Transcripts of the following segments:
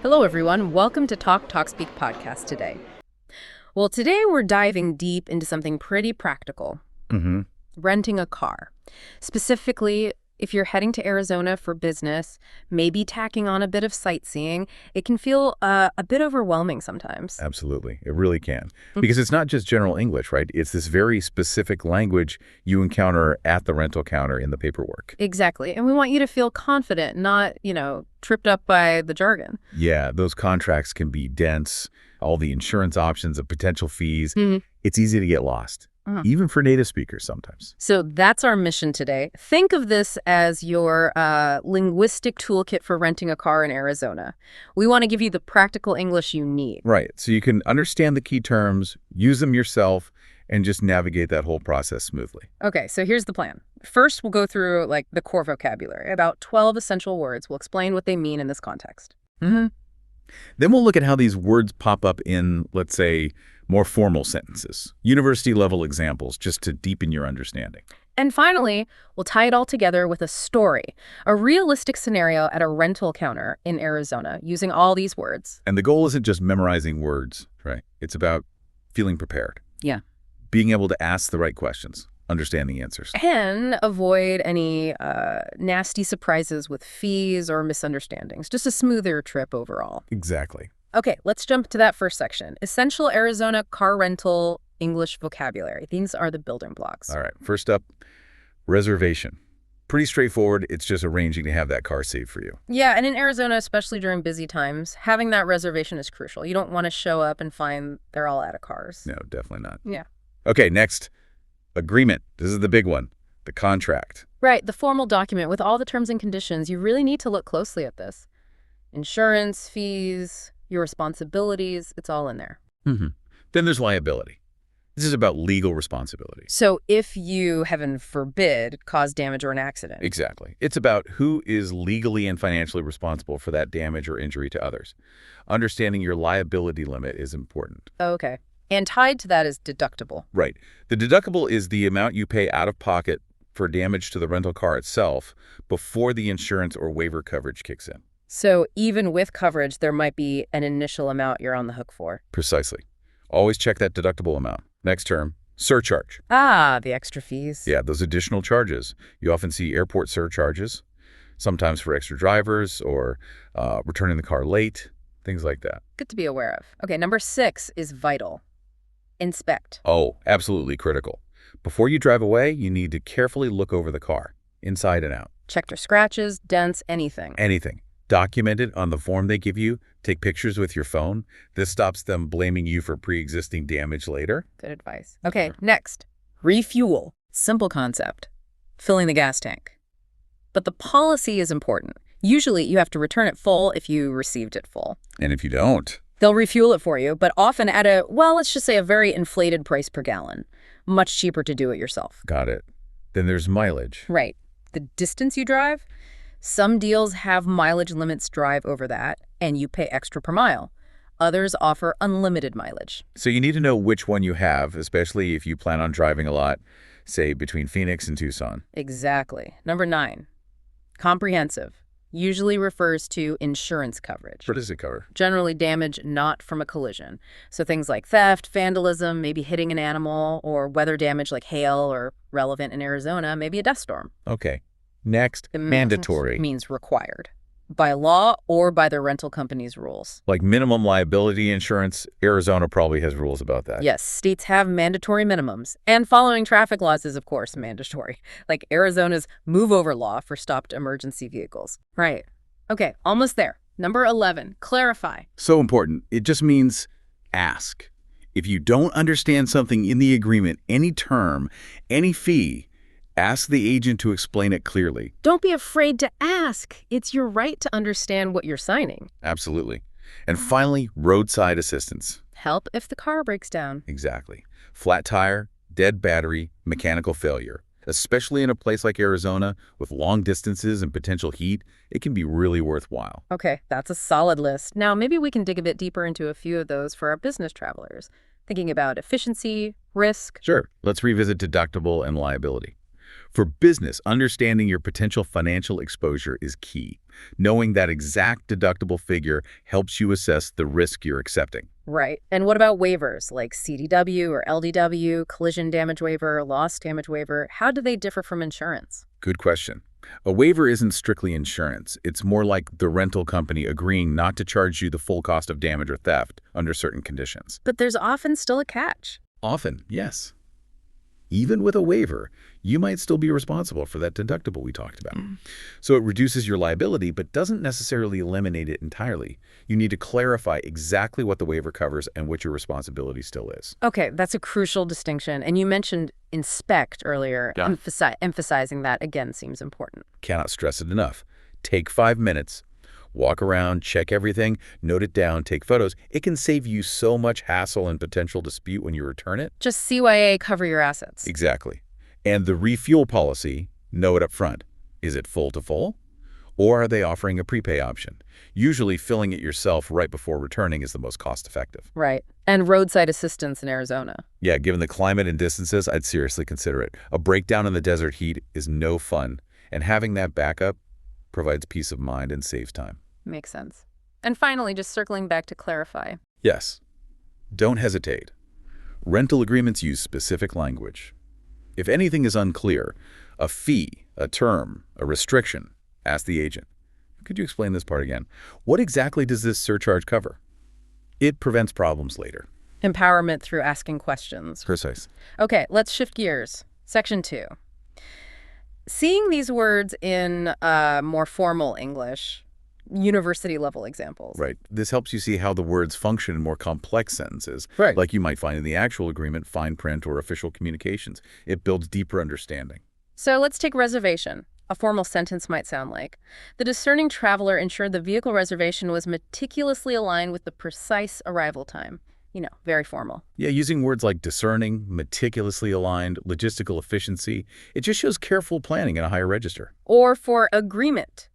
Hello, everyone. Welcome to TalkTalkSpeak podcast today. Well, today we're diving deep into something pretty practical. Renting a car. Specifically, if you're heading to Arizona for business, maybe tacking on a bit of sightseeing, it can feel a bit overwhelming sometimes. Absolutely. It really can. Because it's not just general English, right? It's this very specific language you encounter at the rental counter in the paperwork. Exactly. And we want you to feel confident, not, tripped up by the jargon. Yeah, those contracts can be dense, all the insurance options, the potential fees. It's easy to get lost, even for native speakers sometimes. So that's our mission today. Think of this as your linguistic toolkit for renting a car in Arizona. We want to give you the practical English you need. Right. So you can understand the key terms, use them yourself, and just navigate that whole process smoothly. Okay, so here's the plan. First, we'll go through the core vocabulary, about 12 essential words. We'll explain what they mean in this context. Then we'll look at how these words pop up in, let's say, more formal sentences, university-level examples, just to deepen your understanding. And finally, we'll tie it all together with a story, a realistic scenario at a rental counter in Arizona using all these words. And the goal isn't just memorizing words, right? It's about feeling prepared. Yeah. Being able to ask the right questions, understand the answers. And avoid any nasty surprises with fees or misunderstandings. Just a smoother trip overall. Exactly. Okay, let's jump to that first section. Essential Arizona car rental English vocabulary. These are the building blocks. All right. First up, reservation. Pretty straightforward. It's just arranging to have that car saved for you. Yeah, and in Arizona, especially during busy times, having that reservation is crucial. You don't want to show up and find they're all out of cars. No, definitely not. Yeah. Okay, next, agreement. This is the big one, the contract. Right, the formal document with all the terms and conditions. You really need to look closely at this. Insurance, fees, your responsibilities, it's all in there. Then there's liability. This is about legal responsibility. So if you, heaven forbid, cause damage or an accident. Exactly. It's about who is legally and financially responsible for that damage or injury to others. Understanding your liability limit is important. Okay. And tied to that is deductible. Right. The deductible is the amount you pay out of pocket for damage to the rental car itself before the insurance or waiver coverage kicks in. So even with coverage, there might be an initial amount you're on the hook for. Precisely. Always check that deductible amount. Next term, surcharge. Ah, the extra fees. Yeah, those additional charges. You often see airport surcharges, sometimes for extra drivers or returning the car late, things like that. Good to be aware of. Okay, number 6 is vital. Inspect. Oh, absolutely critical. Before you drive away, you need to carefully look over the car, inside and out. Check for scratches, dents, anything. Anything. Document it on the form they give you. Take pictures with your phone. This stops them blaming you for pre-existing damage later. Good advice. Okay, next. Refuel. Simple concept. Filling the gas tank. But the policy is important. Usually, you have to return it full if you received it full. And if you don't? They'll refuel it for you, but often at let's just say a very inflated price per gallon. Much cheaper to do it yourself. Got it. Then there's mileage. Right. The distance you drive. Some deals have mileage limits drive over that, and you pay extra per mile. Others offer unlimited mileage. So you need to know which one you have, especially if you plan on driving a lot, say, between Phoenix and Tucson. Exactly. Number 9, comprehensive. Usually refers to insurance coverage. What does it cover? Generally damage not from a collision. So things like theft, vandalism, maybe hitting an animal, or weather damage like hail, or relevant in Arizona, maybe a dust storm. Okay. Next, The mandatory. Means required. By law or by the rental company's rules. Like minimum liability insurance, Arizona probably has rules about that. Yes, states have mandatory minimums. And following traffic laws is, of course, mandatory. Like Arizona's move-over law for stopped emergency vehicles. Right. Okay, almost there. Number 11, clarify. So important. It just means ask. If you don't understand something in the agreement, any term, any fee, ask the agent to explain it clearly. Don't be afraid to ask. It's your right to understand what you're signing. Absolutely. And finally, roadside assistance. Help if the car breaks down. Exactly. Flat tire, dead battery, mechanical failure. Especially in a place like Arizona with long distances and potential heat, it can be really worthwhile. Okay, that's a solid list. Now, maybe we can dig a bit deeper into a few of those for our business travelers. Thinking about efficiency, risk. Sure. Let's revisit deductible and liability. For business, understanding your potential financial exposure is key. Knowing that exact deductible figure helps you assess the risk you're accepting. Right. And what about waivers like CDW or LDW, collision damage waiver, loss damage waiver? How do they differ from insurance? Good question. A waiver isn't strictly insurance. It's more like the rental company agreeing not to charge you the full cost of damage or theft under certain conditions. But there's often still a catch. Often, yes. Even with a waiver, you might still be responsible for that deductible we talked about. So it reduces your liability, but doesn't necessarily eliminate it entirely. You need to clarify exactly what the waiver covers and what your responsibility still is. Okay, that's a crucial distinction. And you mentioned inspect earlier. Yeah. Emphasizing that again seems important. Cannot stress it enough. Take 5 minutes. Walk around, check everything, note it down, take photos. It can save you so much hassle and potential dispute when you return it. Just CYA, cover your assets. Exactly. And the refuel policy, know it up front. Is it full to full? Or are they offering a prepay option? Usually filling it yourself right before returning is the most cost-effective. Right. And roadside assistance in Arizona. Yeah, given the climate and distances, I'd seriously consider it. A breakdown in the desert heat is no fun, and having that backup provides peace of mind and saves time. Makes sense. And finally, just circling back to clarify. Yes. Don't hesitate. Rental agreements use specific language. If anything is unclear, a fee, a term, a restriction, ask the agent. Could you explain this part again? What exactly does this surcharge cover? It prevents problems later. Empowerment through asking questions. Precise. Okay, let's shift gears. Section 2. Seeing these words in more formal English, university-level examples. Right. This helps you see how the words function in more complex sentences, Right. like you might find in the actual agreement, fine print, or official communications. It builds deeper understanding. So let's take reservation. A formal sentence might sound like, the discerning traveler ensured the vehicle reservation was meticulously aligned with the precise arrival time. You know, very formal. Yeah, using words like discerning, meticulously aligned, logistical efficiency, it just shows careful planning in a higher register. Or for agreement.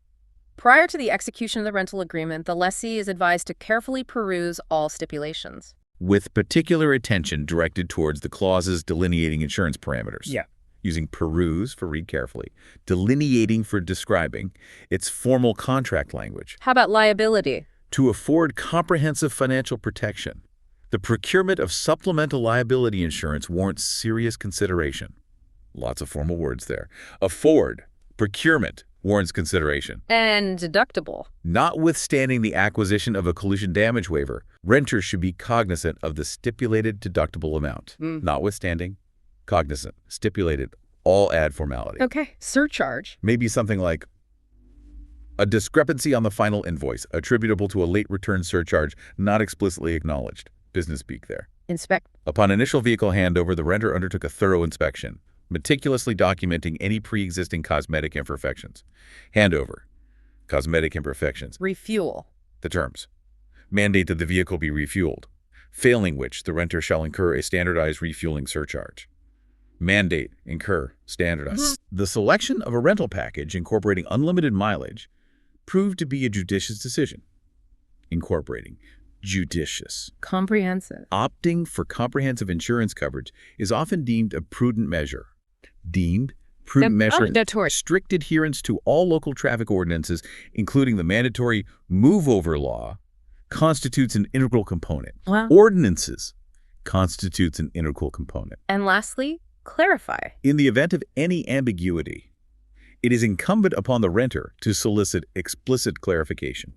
Prior to the execution of the rental agreement, the lessee is advised to carefully peruse all stipulations. With particular attention directed towards the clauses delineating insurance parameters. Yeah. Using peruse for read carefully, delineating for describing, its formal contract language. How about liability? To afford comprehensive financial protection, the procurement of supplemental liability insurance warrants serious consideration. Lots of formal words there. Afford, procurement, warrants consideration. And deductible. Notwithstanding the acquisition of a collision damage waiver, renters should be cognizant of the stipulated deductible amount. Notwithstanding, cognizant, stipulated, all add formality. Okay. Surcharge. Maybe something like a discrepancy on the final invoice attributable to a late return surcharge not explicitly acknowledged. Business speak there. Inspect. Upon initial vehicle handover, the renter undertook a thorough inspection, meticulously documenting any pre-existing cosmetic imperfections. Handover. Cosmetic imperfections. Refuel. The terms. Mandate that the vehicle be refueled, failing which the renter shall incur a standardized refueling surcharge. Mandate, incur, standardize. The selection of a rental package incorporating unlimited mileage proved to be a judicious decision. Incorporating. Judicious. Comprehensive. Opting for comprehensive insurance coverage is often deemed a prudent measure. Deemed prudent measure. Strict adherence to all local traffic ordinances, including the mandatory move-over law, constitutes an integral component. Wow. Ordinances constitutes an integral component. And lastly, clarify. In the event of any ambiguity, it is incumbent upon the renter to solicit explicit clarification.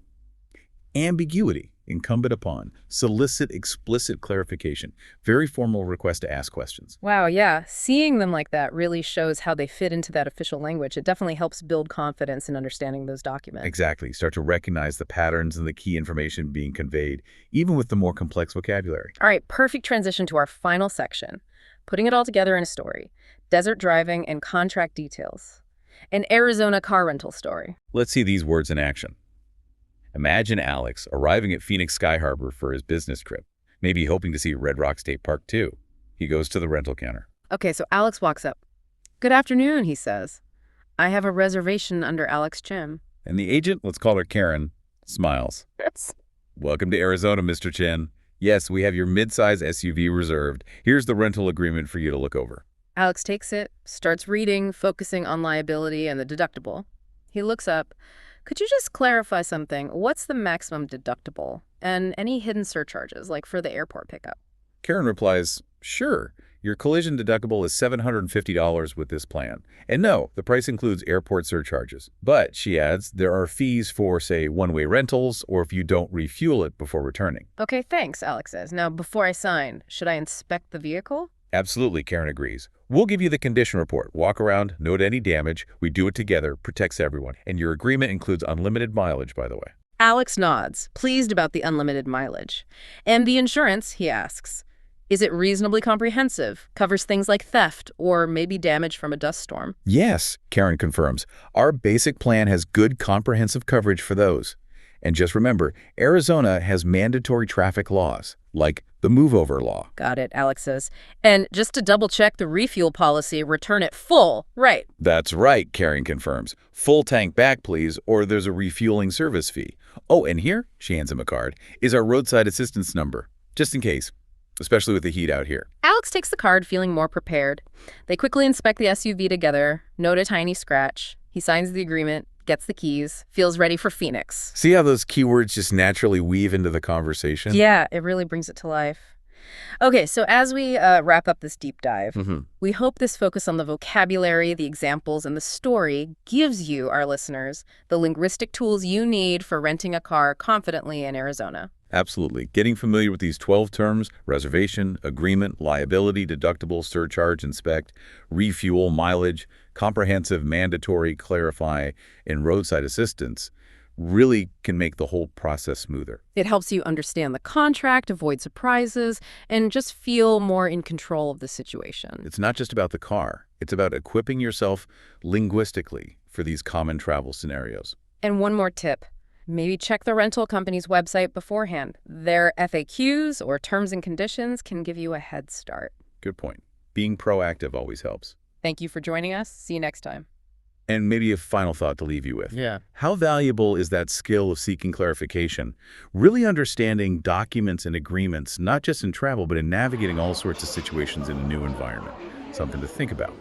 Ambiguity. Incumbent upon. Solicit explicit clarification. Very formal request to ask questions. Wow, yeah. Seeing them like that really shows how they fit into that official language. It definitely helps build confidence in understanding those documents. Exactly. Start to recognize the patterns and the key information being conveyed, even with the more complex vocabulary. All right, perfect transition to our final section. Putting it all together in a story. Desert driving and contract details. An Arizona car rental story. Let's see these words in action. Imagine Alex arriving at Phoenix Sky Harbor for his business trip, maybe hoping to see Red Rock State Park too. He goes to the rental counter. Okay, so Alex walks up. Good afternoon, he says. I have a reservation under Alex Chim. And the agent, let's call her Karen, smiles. Yes. Welcome to Arizona, Mr. Chen. Yes, we have your midsize SUV reserved. Here's the rental agreement for you to look over. Alex takes it, starts reading, focusing on liability and the deductible. He looks up, Could you just clarify something? What's the maximum deductible? And any hidden surcharges, like for the airport pickup? Karen replies, sure, your collision deductible is $750 with this plan. And no, the price includes airport surcharges. But, she adds, there are fees for, say, one-way rentals or if you don't refuel it before returning. Okay, thanks, Alex says. Now, before I sign, should I inspect the vehicle? Absolutely, Karen agrees. We'll give you the condition report. Walk around, note any damage. We do it together, protects everyone. And your agreement includes unlimited mileage, by the way. Alex nods, pleased about the unlimited mileage. And the insurance, he asks. Is it reasonably comprehensive? Covers things like theft or maybe damage from a dust storm? Yes, Karen confirms. Our basic plan has good comprehensive coverage for those. And just remember, Arizona has mandatory traffic laws, like the move-over law. Got it, Alex says. And just to double-check the refuel policy, return it full, right? That's right, Karen confirms. Full tank back, please, or there's a refueling service fee. Oh, and here, she hands him a card, is our roadside assistance number, just in case, especially with the heat out here. Alex takes the card, feeling more prepared. They quickly inspect the SUV together, note a tiny scratch. He signs the agreement, gets the keys, feels ready for Phoenix. See how those keywords just naturally weave into the conversation? Yeah, it really brings it to life. Okay, so as we wrap up this deep dive, we hope this focus on the vocabulary, the examples, and the story gives you, our listeners, the linguistic tools you need for renting a car confidently in Arizona. Absolutely. Getting familiar with these 12 terms, reservation, agreement, liability, deductible, surcharge, inspect, refuel, mileage, comprehensive, mandatory, clarify, and roadside assistance, really can make the whole process smoother. It helps you understand the contract, avoid surprises, and just feel more in control of the situation. It's not just about the car. It's about equipping yourself linguistically for these common travel scenarios. And one more tip. Maybe check the rental company's website beforehand. Their FAQs or terms and conditions can give you a head start. Good point. Being proactive always helps. Thank you for joining us. See you next time. And maybe a final thought to leave you with. Yeah. How valuable is that skill of seeking clarification? Really understanding documents and agreements, not just in travel, but in navigating all sorts of situations in a new environment. Something to think about.